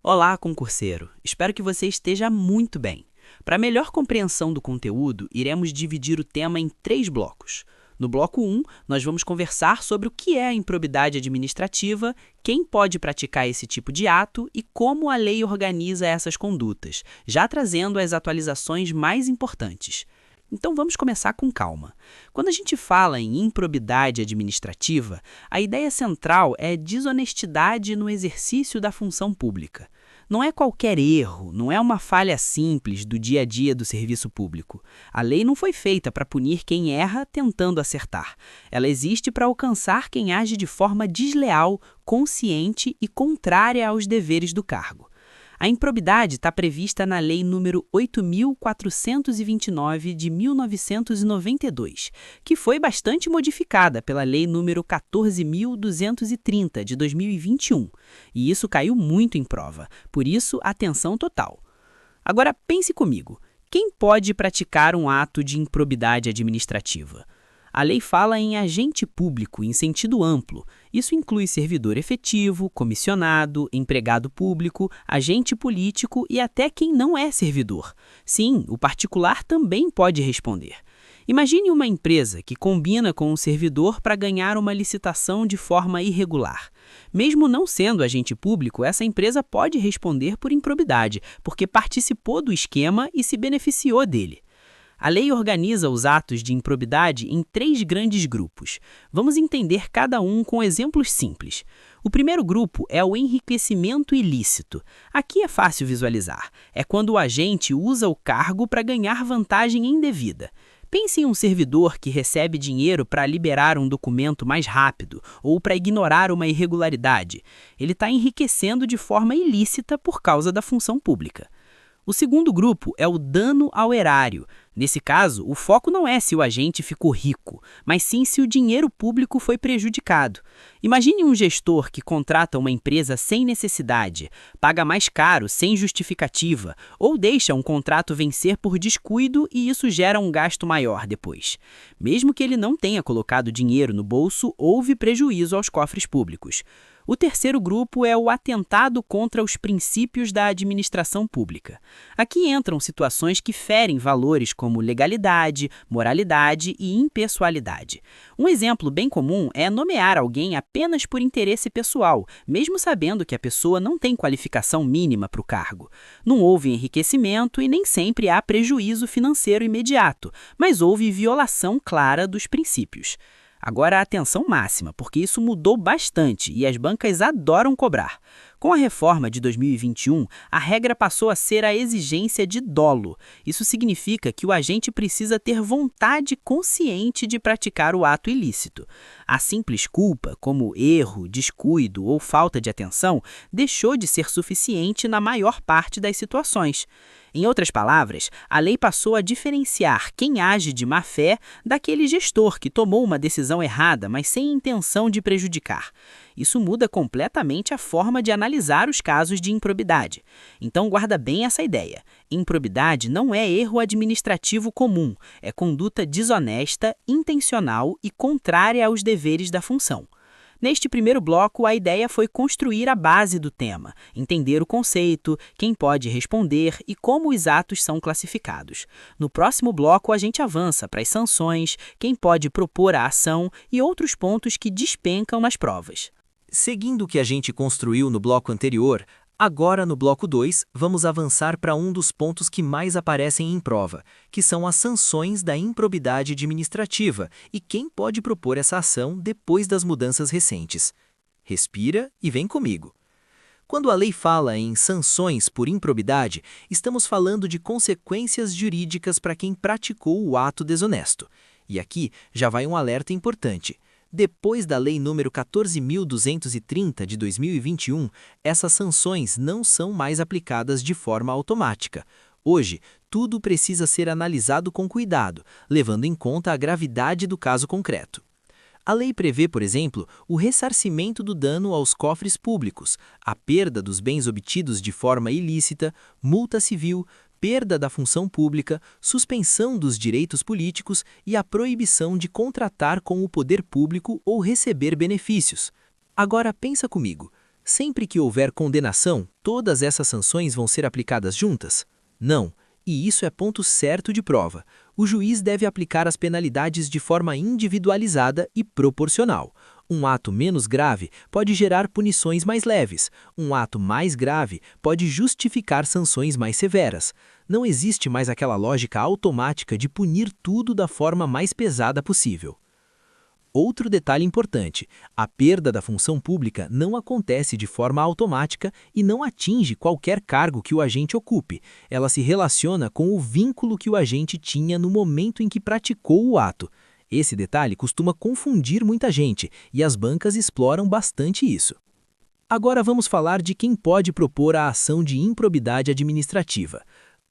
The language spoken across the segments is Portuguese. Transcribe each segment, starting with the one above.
Olá, concurseiro! Espero que você esteja muito bem. Para melhor compreensão do conteúdo, iremos dividir o tema em 3 blocos. No bloco 1, nós vamos conversar sobre o que é a improbidade administrativa, quem pode praticar esse tipo de ato e como a lei organiza essas condutas, já trazendo as atualizações mais importantes. Então vamos começar com calma. Quando a gente fala em improbidade administrativa, a ideia central é desonestidade no exercício da função pública. Não é qualquer erro, não é uma falha simples do dia a dia do serviço público. A lei não foi feita para punir quem erra tentando acertar. Ela existe para alcançar quem age de forma desleal, consciente e contrária aos deveres do cargo. A improbidade está prevista na Lei nº 8.429, de 1992, que foi bastante modificada pela Lei nº 14.230, de 2021, e isso caiu muito em prova, por isso, atenção total. Agora, pense comigo, quem pode praticar um ato de improbidade administrativa? A lei fala em agente público em sentido amplo. Isso inclui servidor efetivo, comissionado, empregado público, agente político e até quem não é servidor. Sim, o particular também pode responder. Imagine uma empresa que combina com um servidor para ganhar uma licitação de forma irregular. Mesmo não sendo agente público, essa empresa pode responder por improbidade, porque participou do esquema e se beneficiou dele. A lei organiza os atos de improbidade em 3 grandes grupos. Vamos entender cada um com exemplos simples. O primeiro grupo é o enriquecimento ilícito. Aqui é fácil visualizar. É quando o agente usa o cargo para ganhar vantagem indevida. Pense em um servidor que recebe dinheiro para liberar um documento mais rápido ou para ignorar uma irregularidade. Ele está enriquecendo de forma ilícita por causa da função pública. O segundo grupo é o dano ao erário. Nesse caso, o foco não é se o agente ficou rico, mas sim se o dinheiro público foi prejudicado. Imagine um gestor que contrata uma empresa sem necessidade, paga mais caro sem justificativa, ou deixa um contrato vencer por descuido e isso gera um gasto maior depois. Mesmo que ele não tenha colocado dinheiro no bolso, houve prejuízo aos cofres públicos. O terceiro grupo é o atentado contra os princípios da administração pública. Aqui entram situações que ferem valores como legalidade, moralidade e impessoalidade. Um exemplo bem comum é nomear alguém apenas por interesse pessoal, mesmo sabendo que a pessoa não tem qualificação mínima para o cargo. Não houve enriquecimento e nem sempre há prejuízo financeiro imediato, mas houve violação clara dos princípios. Agora a atenção máxima, porque isso mudou bastante e as bancas adoram cobrar. Com a reforma de 2021, a regra passou a ser a exigência de dolo. Isso significa que o agente precisa ter vontade consciente de praticar o ato ilícito. A simples culpa, como erro, descuido ou falta de atenção, deixou de ser suficiente na maior parte das situações. Em outras palavras, a lei passou a diferenciar quem age de má-fé daquele gestor que tomou uma decisão errada, mas sem intenção de prejudicar. Isso muda completamente a forma de analisar os casos de improbidade. Então guarda bem essa ideia. Improbidade não é erro administrativo comum, é conduta desonesta, intencional e contrária aos deveres da função. Neste primeiro bloco, a ideia foi construir a base do tema, entender o conceito, quem pode responder e como os atos são classificados. No próximo bloco, a gente avança para as sanções, quem pode propor a ação e outros pontos que despencam nas provas. Seguindo o que a gente construiu no bloco anterior, agora no bloco 2, vamos avançar para um dos pontos que mais aparecem em prova, que são as sanções da improbidade administrativa e quem pode propor essa ação depois das mudanças recentes. Respira e vem comigo. Quando a lei fala em sanções por improbidade, estamos falando de consequências jurídicas para quem praticou o ato desonesto. E aqui já vai um alerta importante. Depois da Lei nº 14.230, de 2021, essas sanções não são mais aplicadas de forma automática. Hoje, tudo precisa ser analisado com cuidado, levando em conta a gravidade do caso concreto. A lei prevê, por exemplo, o ressarcimento do dano aos cofres públicos, a perda dos bens obtidos de forma ilícita, multa civil, perda da função pública, suspensão dos direitos políticos e a proibição de contratar com o poder público ou receber benefícios. Agora pensa comigo, Sempre que houver condenação, todas essas sanções vão ser aplicadas juntas? Não, e isso é ponto certo de prova. O juiz deve aplicar as penalidades de forma individualizada e proporcional. Um ato menos grave pode gerar punições mais leves. Um ato mais grave pode justificar sanções mais severas. Não existe mais aquela lógica automática de punir tudo da forma mais pesada possível. Outro detalhe importante: a perda da função pública não acontece de forma automática e não atinge qualquer cargo que o agente ocupe. Ela se relaciona com o vínculo que o agente tinha no momento em que praticou o ato. Esse detalhe costuma confundir muita gente e as bancas exploram bastante isso. Agora vamos falar de quem pode propor a ação de improbidade administrativa.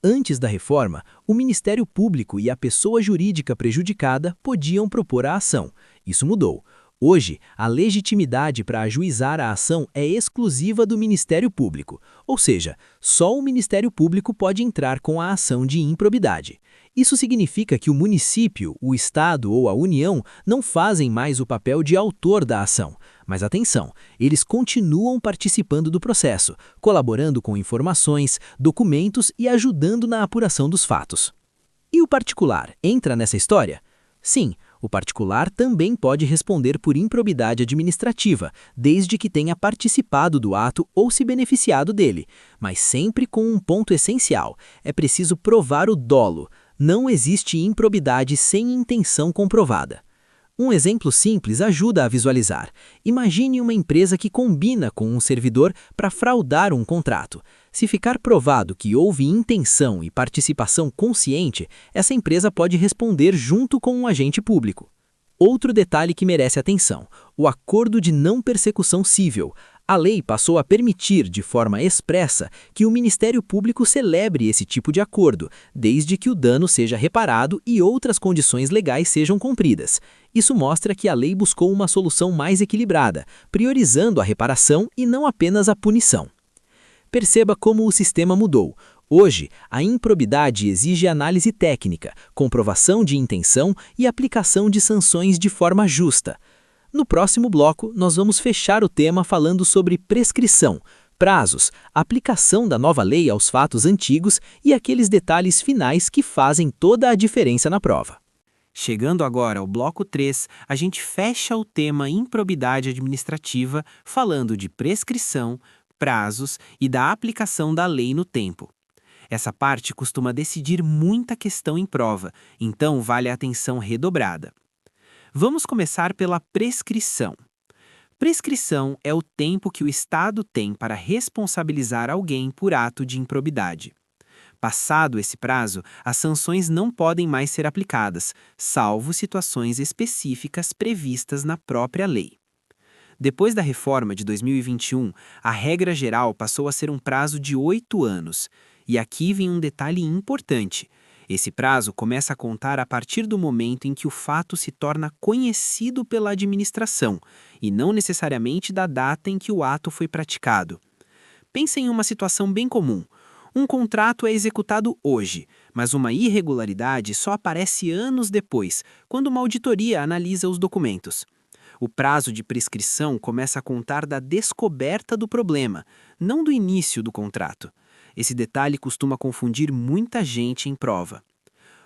Antes da reforma, o Ministério Público e a pessoa jurídica prejudicada podiam propor a ação. Isso mudou. Hoje, a legitimidade para ajuizar a ação é exclusiva do Ministério Público, ou seja, só o Ministério Público pode entrar com a ação de improbidade. Isso significa que o município, o Estado ou a União não fazem mais o papel de autor da ação. Mas atenção, eles continuam participando do processo, colaborando com informações, documentos e ajudando na apuração dos fatos. E o particular entra nessa história? Sim, o particular também pode responder por improbidade administrativa, desde que tenha participado do ato ou se beneficiado dele, mas sempre com um ponto essencial: é preciso provar o dolo. Não existe improbidade sem intenção comprovada. Um exemplo simples ajuda a visualizar. Imagine uma empresa que combina com um servidor para fraudar um contrato. Se ficar provado que houve intenção e participação consciente, essa empresa pode responder junto com um agente público. Outro detalhe que merece atenção: o acordo de não persecução civil. A lei passou a permitir, de forma expressa, que o Ministério Público celebre esse tipo de acordo, desde que o dano seja reparado e outras condições legais sejam cumpridas. Isso mostra que a lei buscou uma solução mais equilibrada, priorizando a reparação e não apenas a punição. Perceba como o sistema mudou. Hoje, a improbidade exige análise técnica, comprovação de intenção e aplicação de sanções de forma justa. No próximo bloco, nós vamos fechar o tema falando sobre prescrição, prazos, aplicação da nova lei aos fatos antigos e aqueles detalhes finais que fazem toda a diferença na prova. Chegando agora ao bloco 3, a gente fecha o tema improbidade administrativa falando de prescrição, prazos e da aplicação da lei no tempo. Essa parte costuma decidir muita questão em prova, então vale a atenção redobrada. Vamos começar pela prescrição. Prescrição é o tempo que o Estado tem para responsabilizar alguém por ato de improbidade. Passado esse prazo, as sanções não podem mais ser aplicadas, salvo situações específicas previstas na própria lei. Depois da reforma de 2021, a regra geral passou a ser um prazo de 8 anos. E aqui vem um detalhe importante. Esse prazo começa a contar a partir do momento em que o fato se torna conhecido pela administração, e não necessariamente da data em que o ato foi praticado. Pense em uma situação bem comum. Um contrato é executado hoje, mas uma irregularidade só aparece anos depois, quando uma auditoria analisa os documentos. O prazo de prescrição começa a contar da descoberta do problema, não do início do contrato. Esse detalhe costuma confundir muita gente em prova.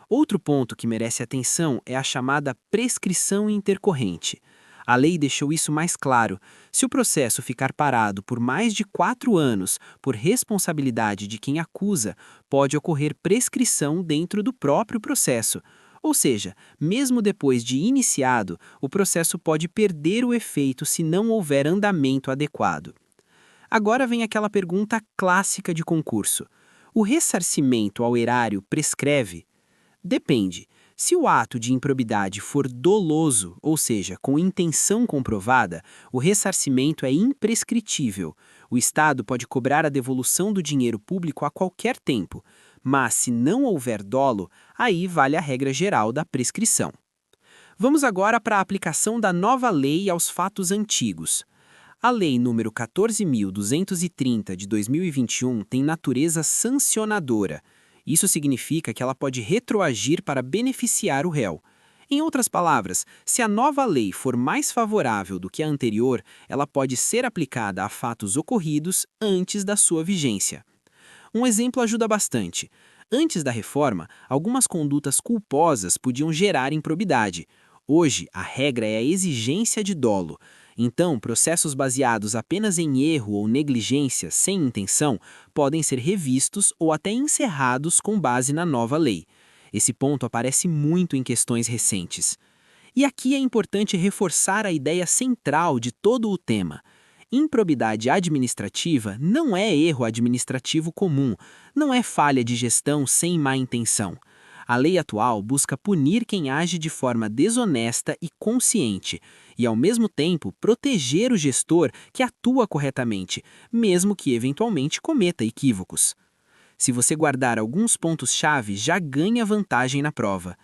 Outro ponto que merece atenção é a chamada prescrição intercorrente. A lei deixou isso mais claro. Se o processo ficar parado por mais de 4 anos por responsabilidade de quem acusa, pode ocorrer prescrição dentro do próprio processo. Ou seja, mesmo depois de iniciado, o processo pode perder o efeito se não houver andamento adequado. Agora vem aquela pergunta clássica de concurso: o ressarcimento ao erário prescreve? Depende. Se o ato de improbidade for doloso, ou seja, com intenção comprovada, o ressarcimento é imprescritível. O Estado pode cobrar a devolução do dinheiro público a qualquer tempo, mas se não houver dolo, aí vale a regra geral da prescrição. Vamos agora para a aplicação da nova lei aos fatos antigos. A Lei nº 14.230 de 2021 tem natureza sancionadora. Isso significa que ela pode retroagir para beneficiar o réu. Em outras palavras, se a nova lei for mais favorável do que a anterior, ela pode ser aplicada a fatos ocorridos antes da sua vigência. Um exemplo ajuda bastante. Antes da reforma, algumas condutas culposas podiam gerar improbidade. Hoje, a regra é a exigência de dolo. Então, processos baseados apenas em erro ou negligência sem intenção podem ser revistos ou até encerrados com base na nova lei. Esse ponto aparece muito em questões recentes. E aqui é importante reforçar a ideia central de todo o tema. Improbidade administrativa não é erro administrativo comum, não é falha de gestão sem má intenção. A lei atual busca punir quem age de forma desonesta e consciente, e ao mesmo tempo proteger o gestor que atua corretamente, mesmo que eventualmente cometa equívocos. Se você guardar alguns pontos-chave, já ganha vantagem na prova.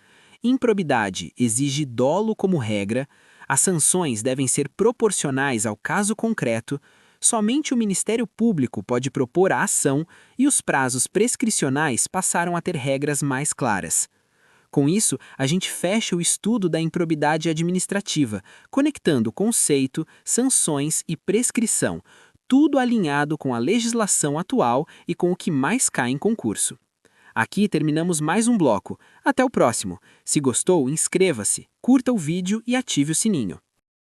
Improbidade exige dolo como regra, as sanções devem ser proporcionais ao caso concreto, somente o Ministério Público pode propor a ação e os prazos prescricionais passaram a ter regras mais claras. Com isso, a gente fecha o estudo da improbidade administrativa, conectando conceito, sanções e prescrição, tudo alinhado com a legislação atual e com o que mais cai em concurso. Aqui terminamos mais um bloco. Até o próximo. Se gostou, inscreva-se, curta o vídeo e ative o sininho.